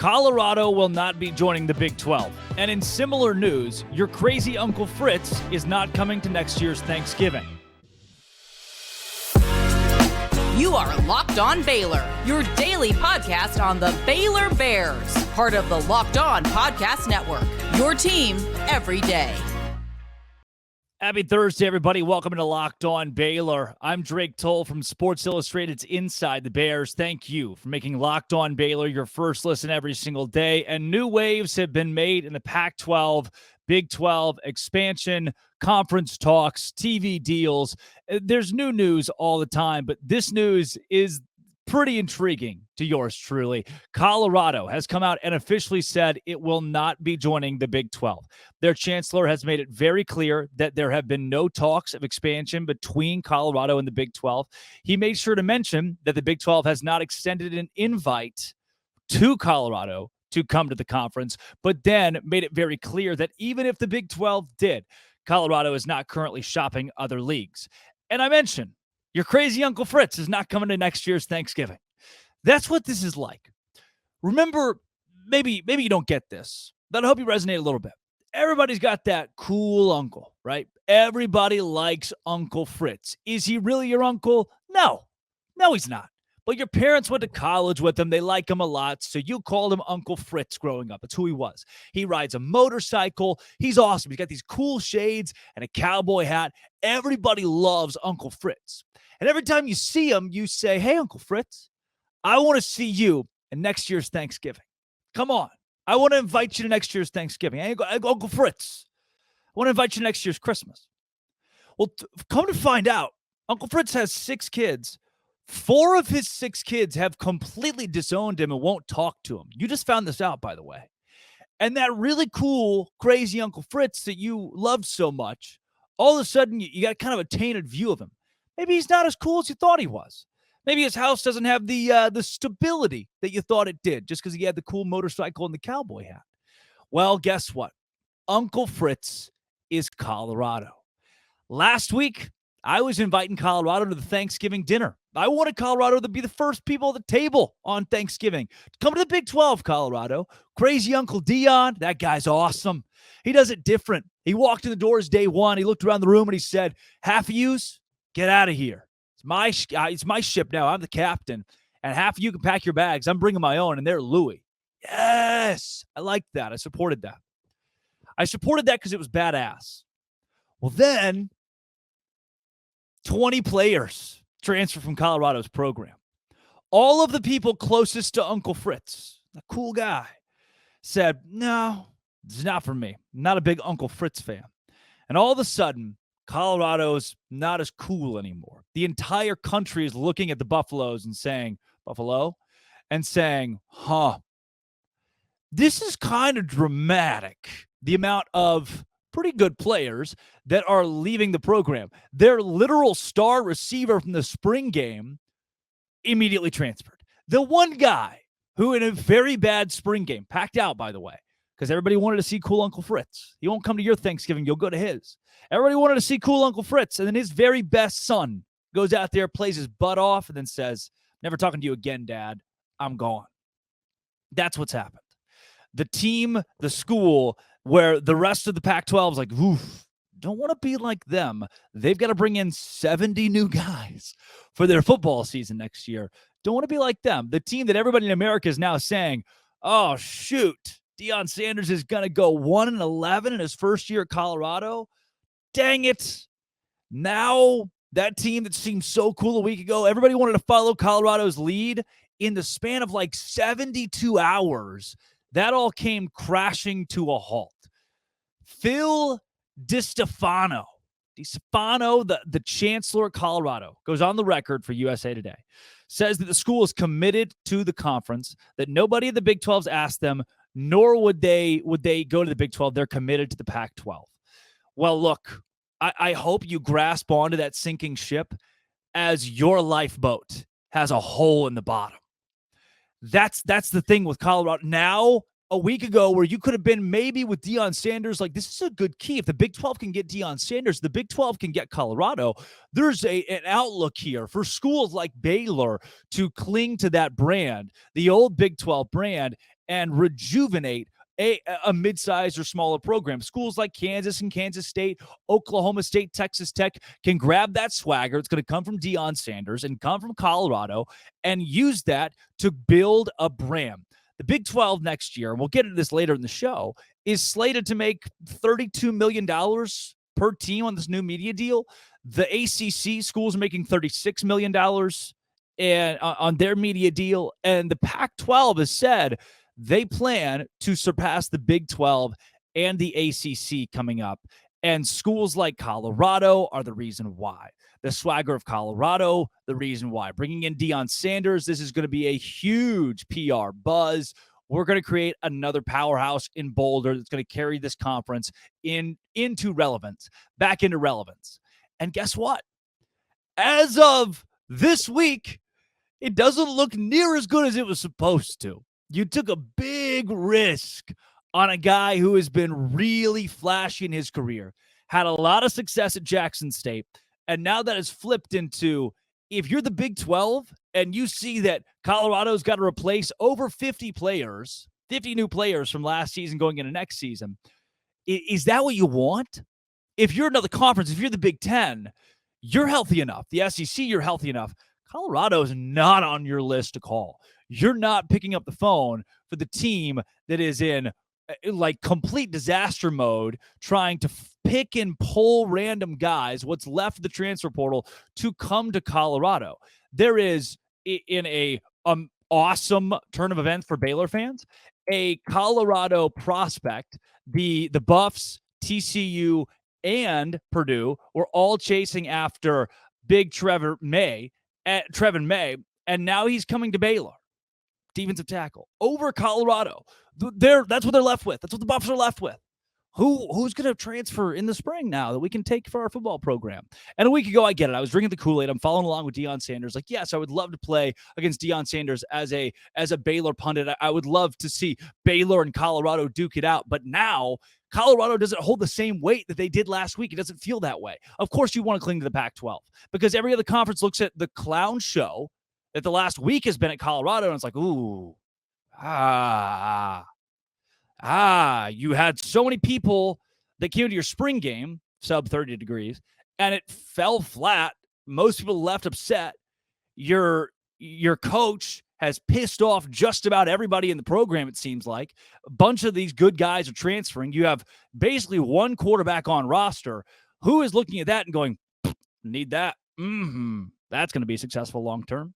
Colorado will not be joining the Big 12. And in similar news, your crazy Uncle Fritz is not coming to next year's Thanksgiving. You are Locked On Baylor, your daily podcast on the Baylor Bears, part of the Locked On Podcast Network, your team every day. Happy Thursday, everybody. Welcome to Locked On Baylor. I'm Drake Toll from Sports Illustrated's Inside the Bears. Thank you for making Locked On Baylor your first listen every single day. And new waves have been made in the Pac-12, Big 12, expansion, conference talks, TV deals. There's new news all the time, but this news is pretty intriguing to yours truly. Colorado has come out and officially said it will not be joining the Big 12. Their chancellor has made it very clear that there have been no talks of expansion between Colorado and the Big 12. He made sure to mention that the Big 12 has not extended an invite to Colorado to come to the conference, but then made it very clear that even if the Big 12 did, Colorado is not currently shopping other leagues. And I mentioned, your crazy Uncle Fritz is not coming to next year's Thanksgiving. That's what this is like. Remember, maybe you don't get this, but I hope you resonate a little bit. Everybody's got that cool uncle, right? Everybody likes Uncle Fritz. Is he really your uncle? No, he's not. But your parents went to college with him. They like him a lot, so you called him Uncle Fritz growing up. That's who he was. He rides a motorcycle. He's awesome. He's got these cool shades and a cowboy hat. Everybody loves Uncle Fritz. And every time you see him, you say, hey, Uncle Fritz, I want to see you in next year's Thanksgiving. Come on. I want to invite you to next year's Thanksgiving. Hey, Uncle Fritz, I want to invite you to next year's Christmas. Well, come to find out, Uncle Fritz has 6 kids. 4 of his 6 kids have completely disowned him and won't talk to him. You just found this out, by the way. And that really cool, crazy Uncle Fritz that you loved so much, all of a sudden you got kind of a tainted view of him. Maybe he's not as cool as you thought he was. Maybe his house doesn't have the stability that you thought it did just because he had the cool motorcycle and the cowboy hat. Well, guess what? Uncle Fritz is Colorado. Last week, I was inviting Colorado to the Thanksgiving dinner. I wanted Colorado to be the first people at the table on Thanksgiving. Come to the Big 12, Colorado. Crazy Uncle Dion, that guy's awesome. He does it different. He walked in the doors day one. He looked around the room and he said, half of yous, get out of here. It's my ship now. I'm the captain. And half of you can pack your bags. I'm bringing my own, and they're Louis. Yes, I liked that. I supported that. I supported that because it was badass. Well, then 20 players transfer from Colorado's program. All of the people closest to Uncle Fritz, the cool guy, said, no, it's not for me. I'm not a big Uncle Fritz fan. And all of a sudden, Colorado's not as cool anymore. The entire country is looking at the Buffaloes and saying, Buffalo, and saying, this is kind of dramatic. The amount of pretty good players that are leaving the program. Their literal star receiver from the spring game immediately transferred. The one guy who in a very bad spring game, packed out, by the way, because everybody wanted to see cool Uncle Fritz. He won't come to your Thanksgiving. You'll go to his. Everybody wanted to see cool Uncle Fritz. And then his very best son goes out there, plays his butt off, and then says, never talking to you again, Dad. I'm gone. That's what's happened. The team, the school, where the rest of the Pac-12 is like, oof, don't want to be like them. They've got to bring in 70 new guys for their football season next year. Don't want to be like them. The team that everybody in America is now saying, oh, shoot, Deion Sanders is going to go 1-11 in his first year at Colorado. Dang it. Now that team that seemed so cool a week ago, everybody wanted to follow Colorado's lead in the span of like 72 hours. That all came crashing to a halt. Phil DiStefano, the chancellor of Colorado, goes on the record for USA Today, says that the school is committed to the conference, that nobody in the Big 12's asked them, nor would they go to the Big 12. They're committed to the Pac-12. Well, look, I hope you grasp onto that sinking ship as your lifeboat has a hole in the bottom. That's the thing with Colorado. Now, a week ago, where you could have been maybe with Deion Sanders, like, this is a good key. If the Big 12 can get Deion Sanders, the Big 12 can get Colorado. There's an outlook here for schools like Baylor to cling to that brand, the old Big 12 brand, and rejuvenate a mid-sized or smaller program. Schools like Kansas and Kansas State, Oklahoma State, Texas Tech can grab that swagger. It's going to come from Deion Sanders and come from Colorado and use that to build a brand. The Big 12 next year, and we'll get into this later in the show, is slated to make $32 million per team on this new media deal. The ACC schools are making $36 million and on their media deal. And the Pac-12 has said they plan to surpass the Big 12 and the ACC coming up. And schools like Colorado are the reason why. The swagger of Colorado, the reason why. Bringing in Deion Sanders, this is going to be a huge PR buzz. We're going to create another powerhouse in Boulder that's going to carry this conference into relevance, back into relevance. And guess what? As of this week, it doesn't look near as good as it was supposed to. You took a big risk on a guy who has been really flashy in his career, had a lot of success at Jackson State, and now that has flipped into, if you're the Big 12 and you see that Colorado's got to replace over 50 players, 50 new players from last season going into next season, is that what you want? If you're another conference, if you're the Big 10, you're healthy enough. The SEC, you're healthy enough. Colorado is not on your list to call. You're not picking up the phone for the team that is in like complete disaster mode, trying to pick and pull random guys, what's left of the transfer portal, to come to Colorado. There is, in a awesome turn of events for Baylor fans, a Colorado prospect, the Buffs, TCU, and Purdue were all chasing after big Trevin May, and now he's coming to Baylor. Defensive tackle over Colorado. That's what they're left with. That's what the Buffs are left with. Who's going to transfer in the spring now that we can take for our football program? And a week ago, I get it. I was drinking the Kool-Aid. I'm following along with Deion Sanders. Like, yes, I would love to play against Deion Sanders as a Baylor pundit. I would love to see Baylor and Colorado duke it out. But now Colorado doesn't hold the same weight that they did last week. It doesn't feel that way. Of course, you want to cling to the Pac-12 because every other conference looks at the clown show that the last week has been at Colorado, and it's like, ooh, you had so many people that came to your spring game, sub 30 degrees, and it fell flat. Most people left upset. Your coach has pissed off just about everybody in the program, it seems like. A bunch of these good guys are transferring. You have basically one quarterback on roster. Who is looking at that and going, need that? That's going to be successful long term.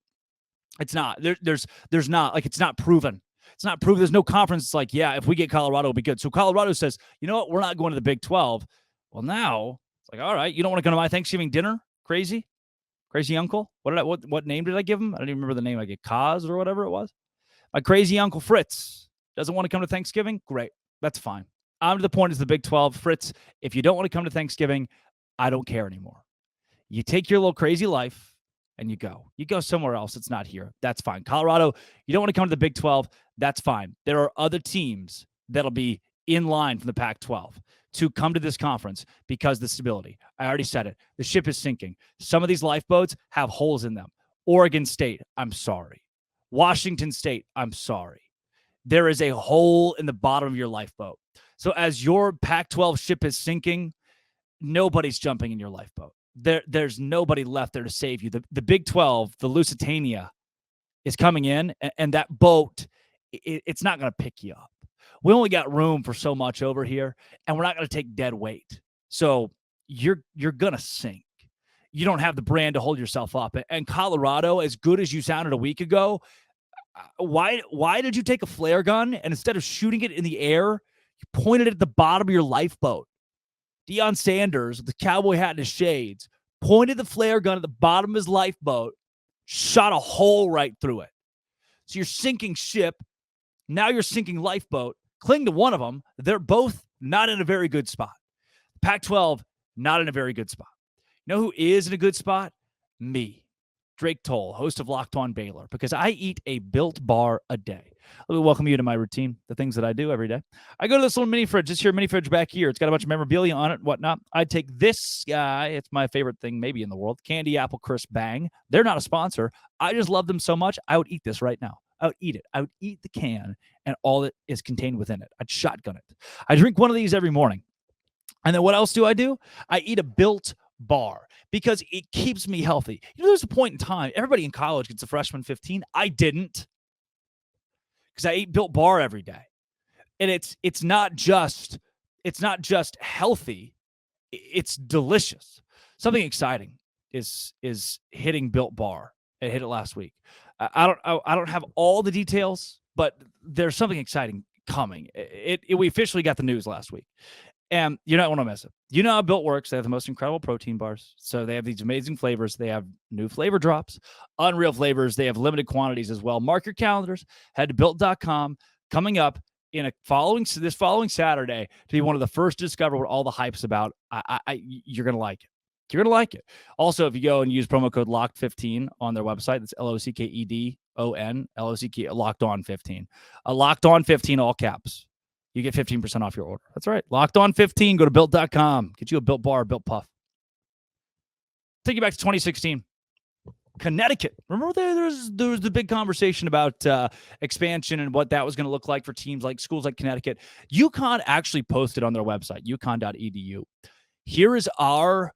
It's not. There's not. Like, it's not proven. It's not proven. There's no conference. It's like, yeah, if we get Colorado, it'll be good. So Colorado says, you know what? We're not going to the Big 12. Well, now it's like, all right, you don't want to go to my Thanksgiving dinner? Crazy uncle? What name did I give him? I don't even remember the name. I get Kaz or whatever it was. My crazy uncle Fritz doesn't want to come to Thanksgiving. Great. That's fine. I'm to the point as the Big 12. Fritz, if you don't want to come to Thanksgiving, I don't care anymore. You take your little crazy life and you go somewhere else. It's not here. That's fine. Colorado, you don't want to come to the Big 12. That's fine. There are other teams that'll be in line from the Pac-12 to come to this conference because of the stability. I already said it. The ship is sinking. Some of these lifeboats have holes in them. Oregon State, I'm sorry. Washington State, I'm sorry. There is a hole in the bottom of your lifeboat. So as your Pac-12 ship is sinking, nobody's jumping in your lifeboat. There's nobody left there to save you. The Big 12, the Lusitania, is coming in, and that boat, it's not going to pick you up. We only got room for so much over here, and we're not going to take dead weight. So you're going to sink. You don't have the brand to hold yourself up. And Colorado, as good as you sounded a week ago, why did you take a flare gun and instead of shooting it in the air, you pointed it at the bottom of your lifeboat? Deion Sanders, with the cowboy hat and his shades, pointed the flare gun at the bottom of his lifeboat, shot a hole right through it. So you're sinking ship. Now you're sinking lifeboat. Cling to one of them. They're both not in a very good spot. Pac-12, not in a very good spot. You know who is in a good spot? Me, Drake Toll, host of Locked On Baylor, because I eat a Built Bar a day. Let me welcome you to my routine, the things that I do every day. I go to this little mini fridge, this here mini fridge back here. It's got a bunch of memorabilia on it and whatnot. I take this guy. It's my favorite thing maybe in the world. Candy Apple Crisp Bang. They're not a sponsor. I just love them so much, I would eat this right now. I would eat it. I would eat the can and all that is contained within it. I'd shotgun it. I drink one of these every morning. And then what else do? I eat a Built bar because it keeps me healthy. There's a point in time, everybody in college gets a freshman 15. I didn't, because I ate Built bar every day. And it's not just healthy, it's delicious. Something exciting is hitting Built bar. I hit it last week. I don't have all the details, but there's something exciting coming. We officially got the news last week. And you don't want to miss it. You know how Built works. They have the most incredible protein bars. So they have these amazing flavors. They have new flavor drops, unreal flavors. They have limited quantities as well. Mark your calendars. Head to Built.com. Coming up in this following Saturday to be one of the first to discover what all the hype's about. You're going to like it. You're going to like it. Also, if you go and use promo code LOCKED15 on their website, that's LOCKEDON, LOCK, Locked On 15. Locked On 15, all caps. You get 15% off your order. That's right. Locked On 15. Go to Built.com. Get you a Built bar, Built puff. Take you back to 2016. Connecticut. Remember there was the big conversation about expansion and what that was going to look like for teams like schools like Connecticut. UConn actually posted on their website, UConn.edu. Here is our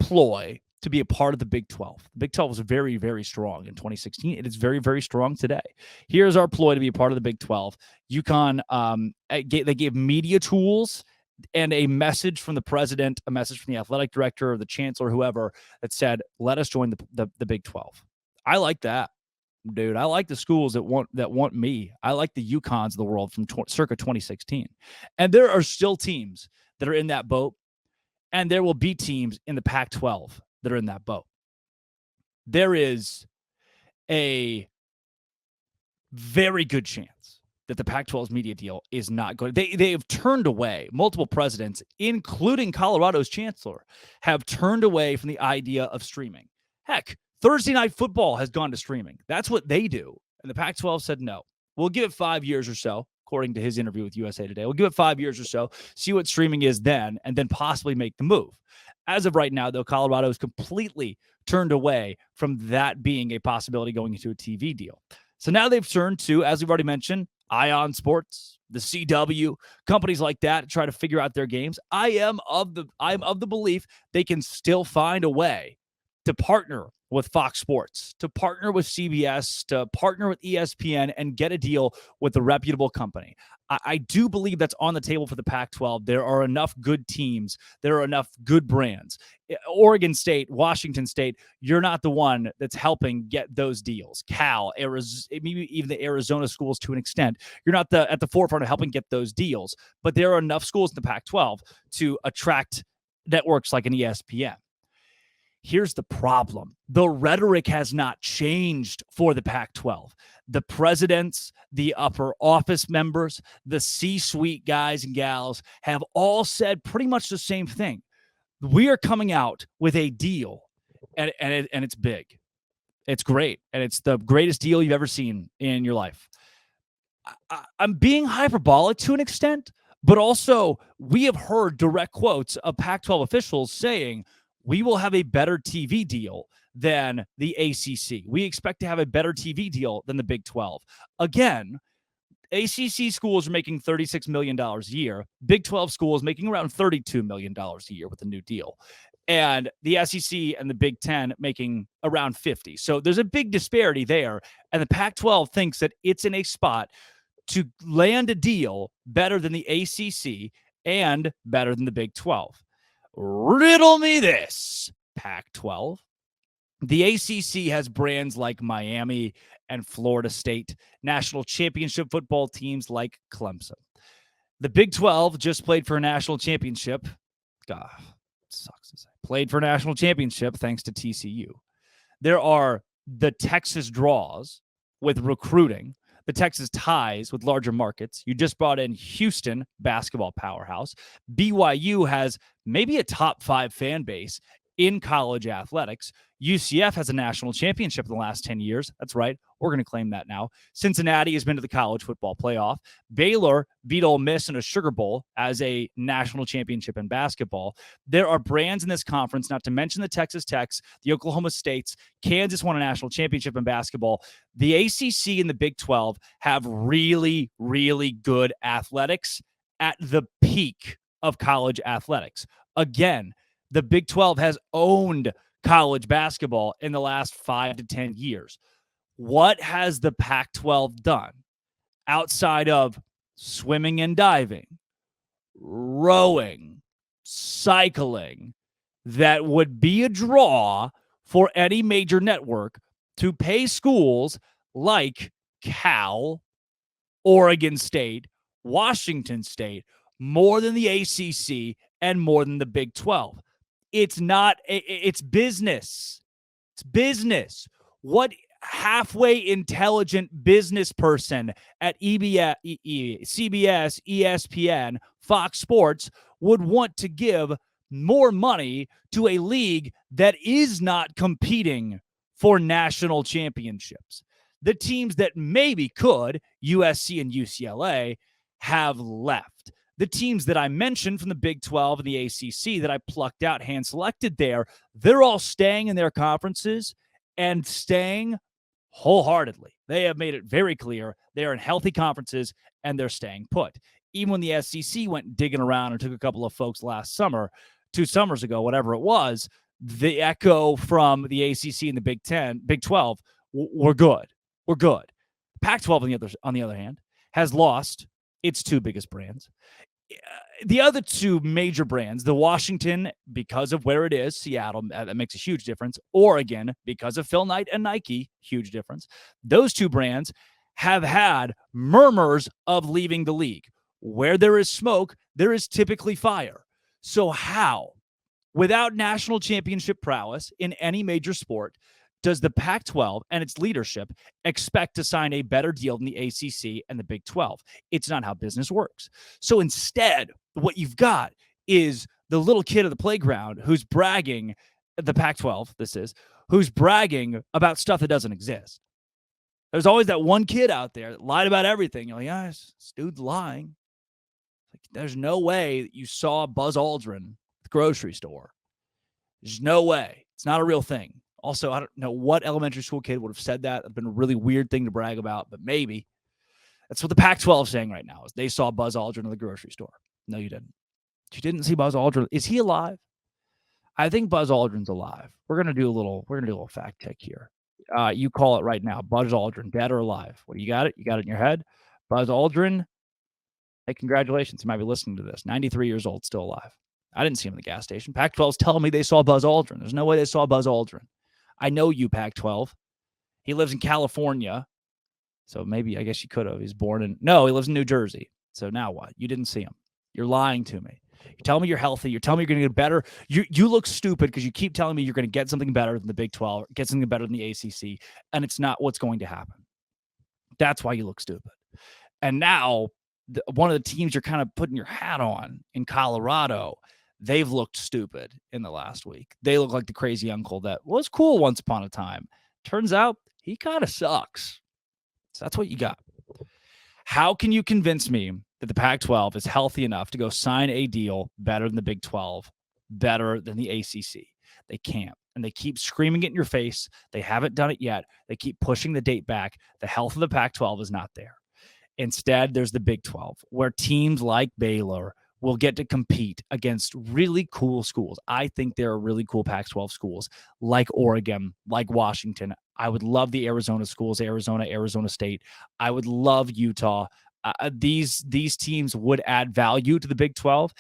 ploy to be a part of the Big 12. The Big 12 was very, very strong in 2016. It is very, very strong today. Here's our ploy to be a part of the Big 12. UConn, they gave media tools and a message from the president, a message from the athletic director or the chancellor, whoever, that said, let us join the Big 12. I like that, dude. I like the schools that want me. I like the UConns of the world from circa 2016. And there are still teams that are in that boat, and there will be teams in the Pac-12 that are in that boat. There is a very good chance that the Pac-12's media deal is not going. They have turned away. Multiple presidents, including Colorado's chancellor, have turned away from the idea of streaming. Heck, Thursday Night Football has gone to streaming. That's what they do. And the Pac-12 said no. We'll give it 5 years or so, according to his interview with USA Today. We'll give it 5 years or so, see what streaming is then, and then possibly make the move. As of right now, though, Colorado is completely turned away from that being a possibility going into a TV deal. So now they've turned to, as we've already mentioned, Ion Sports, the CW, companies like that to try to figure out their games. I'm of the belief they can still find a way to partner with Fox Sports, to partner with CBS, to partner with ESPN and get a deal with a reputable company. I do believe that's on the table for the Pac-12. There are enough good teams. There are enough good brands. Oregon State, Washington State, you're not the one that's helping get those deals. Cal, Arizona, maybe even the Arizona schools to an extent. You're not at the forefront of helping get those deals. But there are enough schools in the Pac-12 to attract networks like an ESPN. Here's the problem. The rhetoric has not changed for the Pac-12. The presidents, the upper office members, the C-suite guys and gals have all said pretty much the same thing. We are coming out with a deal, and it's big. It's great, and it's the greatest deal you've ever seen in your life. I'm being hyperbolic to an extent, but also we have heard direct quotes of Pac-12 officials saying, we will have a better TV deal than the ACC. We expect to have a better TV deal than the Big 12. Again, ACC schools are making $36 million a year. Big 12 schools making around $32 million a year with a new deal. And the SEC and the Big 10 making around 50. So there's a big disparity there. And the Pac-12 thinks that it's in a spot to land a deal better than the ACC and better than the Big 12. Riddle me this, Pac-12. The ACC has brands like Miami and Florida State, national championship football teams like Clemson. The Big 12 just played for a national championship. God, sucks to say. Played for a national championship thanks to TCU. There are the Texas draws with recruiting, the Texas ties with larger markets. You just brought in Houston, basketball powerhouse. BYU has maybe a top 5 fan base in college athletics. UCF has a national championship in the last 10 years. That's right. We're going to claim that now. Cincinnati has been to the college football playoff. Baylor beat Ole Miss in a Sugar Bowl as a national championship in basketball. There are brands in this conference, not to mention the Texas Techs, the Oklahoma States. Kansas won a national championship in basketball. The ACC and the Big 12 have really, really good athletics at the peak of college athletics. Again, the Big 12 has owned college basketball in the last 5 to 10 years. What has the Pac-12 done outside of swimming and diving, rowing, cycling, that would be a draw for any major network to pay schools like Cal, Oregon State, Washington State more than the ACC and more than the Big 12? It's not, it's business. It's business. What halfway intelligent business person at CBS, ESPN, Fox Sports would want to give more money to a league that is not competing for national championships? The teams that maybe could, USC and UCLA, have left. The teams that I mentioned from the Big 12 and the ACC that I plucked out, hand-selected there, they're all staying in their conferences and staying wholeheartedly. They have made it very clear they are in healthy conferences and they're staying put. Even when the SEC went digging around and took a couple of folks last summer, 2 summers ago, whatever it was, the echo from the ACC and the Big 12 were good. We're good. Pac-12, on the other hand, has lost its 2 biggest brands. The other 2 major brands, the Washington, because of where it is, Seattle, that makes a huge difference. Oregon, because of Phil Knight and Nike, huge difference. Those 2 brands have had murmurs of leaving the league. Where there is smoke, there is typically fire. So how, without national championship prowess in any major sport, does the Pac-12 and its leadership expect to sign a better deal than the ACC and the Big 12? It's not how business works. So instead, what you've got is the little kid at the playground who's bragging, the Pac-12, who's bragging about stuff that doesn't exist. There's always that one kid out there that lied about everything. You're like, yeah, this dude's lying. Like, there's no way that you saw Buzz Aldrin at the grocery store. There's no way. It's not a real thing. Also, I don't know what elementary school kid would have said that. It'd been a really weird thing to brag about, but maybe. That's what the Pac-12 is saying right now, is they saw Buzz Aldrin at the grocery store. No, you didn't. You didn't see Buzz Aldrin. Is he alive? I think Buzz Aldrin's alive. We're gonna do a little fact check here. You call it right now. Buzz Aldrin, dead or alive? What, you got it? You got it in your head? Buzz Aldrin. Hey, congratulations. You might be listening to this. 93 years old, still alive. I didn't see him in the gas station. Pac-12's telling me they saw Buzz Aldrin. There's no way they saw Buzz Aldrin. I know you, Pac-12. He lives in California. So maybe, I guess you could have. He's born in, no, he lives in New Jersey. So now what? You didn't see him. You're lying to me. You tell me you're healthy. You're telling me you're going to get better. You look stupid because you keep telling me you're going to get something better than the Big 12, get something better than the ACC, and it's not what's going to happen. That's why you look stupid. And now, one of the teams you're kind of putting your hat on in Colorado, they've looked stupid in the last week. They look like the crazy uncle that was cool once upon a time. Turns out he kind of sucks. So that's what you got. How can you convince me that the Pac-12 is healthy enough to go sign a deal better than the Big 12, better than the ACC? They can't. And they keep screaming it in your face. They haven't done it yet. They keep pushing the date back. The health of the Pac-12 is not there. Instead, there's the Big 12, where teams like Baylor will get to compete against really cool schools. I think there are really cool Pac-12 schools like Oregon, like Washington. I would love the Arizona schools, Arizona State. I would love Utah. These teams would add value to the Big 12,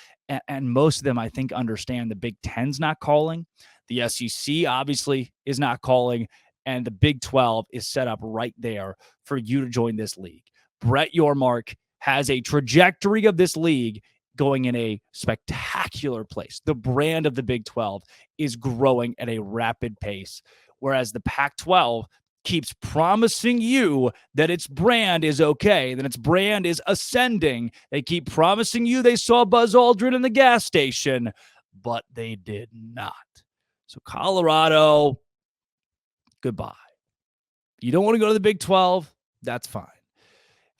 and most of them, I think, understand the Big 10's not calling. The SEC, obviously, is not calling, and the Big 12 is set up right there for you to join this league. Brett Yormark has a trajectory of this league going in a spectacular place. The brand of the Big 12 is growing at a rapid pace, whereas the Pac-12 keeps promising you that its brand is okay, that its brand is ascending. They keep promising you they saw Buzz Aldrin in the gas station, but they did not. So Colorado, goodbye. You don't want to go to the Big 12? That's fine.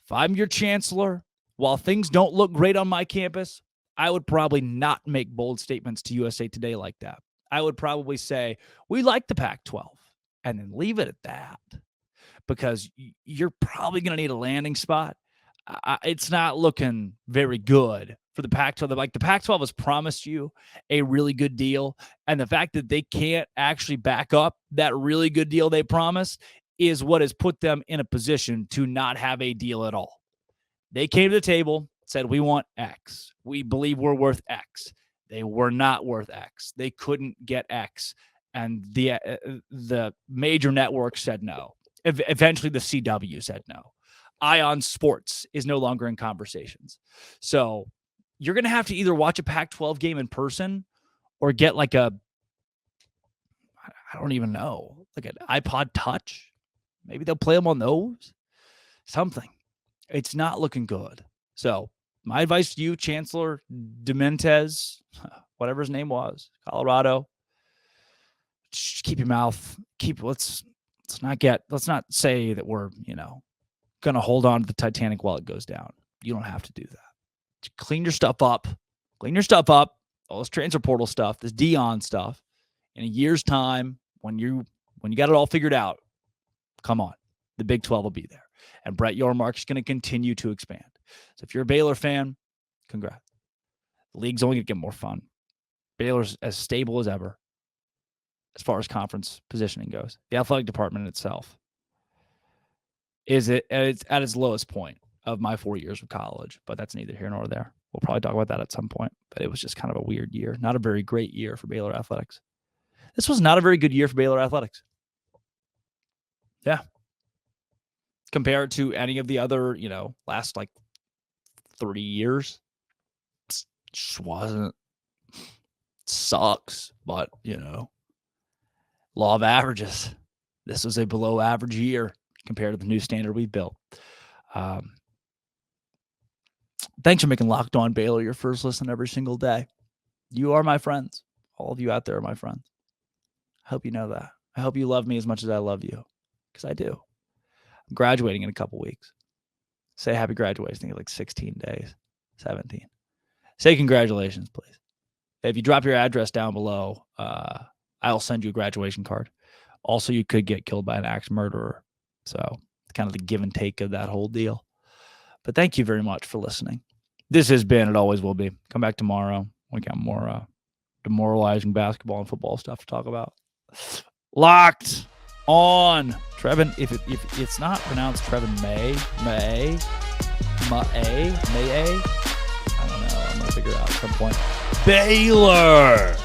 If I'm your chancellor, while things don't look great on my campus, I would probably not make bold statements to USA Today like that. I would probably say, we like the Pac-12, and then leave it at that, because you're probably going to need a landing spot. It's not looking very good for the Pac-12. Like, the Pac-12 has promised you a really good deal, and the fact that they can't actually back up that really good deal they promised is what has put them in a position to not have a deal at all. They came to the table, said, we want X. We believe we're worth X. They were not worth X. They couldn't get X. And the major network said no. Eventually, the CW said no. Ion Sports is no longer in conversations. So you're going to have to either watch a Pac-12 game in person or get like I don't even know, like an iPod Touch. Maybe they'll play them on those. Something. It's not looking good. So my advice to you, Chancellor Dementes, whatever his name was, Colorado, just keep your mouth. Let's not say that we're, going to hold on to the Titanic while it goes down. You don't have to do that. Just clean your stuff up. All this transfer portal stuff, this Dion stuff. In a year's time, when you got it all figured out, come on, the Big 12 will be there. And Brett Yormark's going to continue to expand. So if you're a Baylor fan, congrats. The league's only going to get more fun. Baylor's as stable as ever as far as conference positioning goes. The athletic department itself is at its lowest point of my 4 years of college, but that's neither here nor there. We'll probably talk about that at some point, but it was just kind of a weird year. Not a very great year for Baylor athletics. This was not a very good year for Baylor athletics. Yeah. Compared to any of the other, last 30 years, it just wasn't. It sucks, but, law of averages. This was a below average year compared to the new standard we built. Thanks for making Locked On Baylor your first listen every single day. You are my friends. All of you out there are my friends. I hope you know that. I hope you love me as much as I love you, because I do. I'm graduating in a couple weeks. Say happy graduation. I think it's 16 days, 17. Say congratulations, please. If you drop your address down below, I'll send you a graduation card. Also, you could get killed by an axe murderer. So it's kind of the give and take of that whole deal. But thank you very much for listening. This has been, it always will be. Come back tomorrow. We got more demoralizing basketball and football stuff to talk about. Locked On. Trevin, if it's not pronounced Trevin May, I don't know. I'm going to figure it out at some point. Baylor.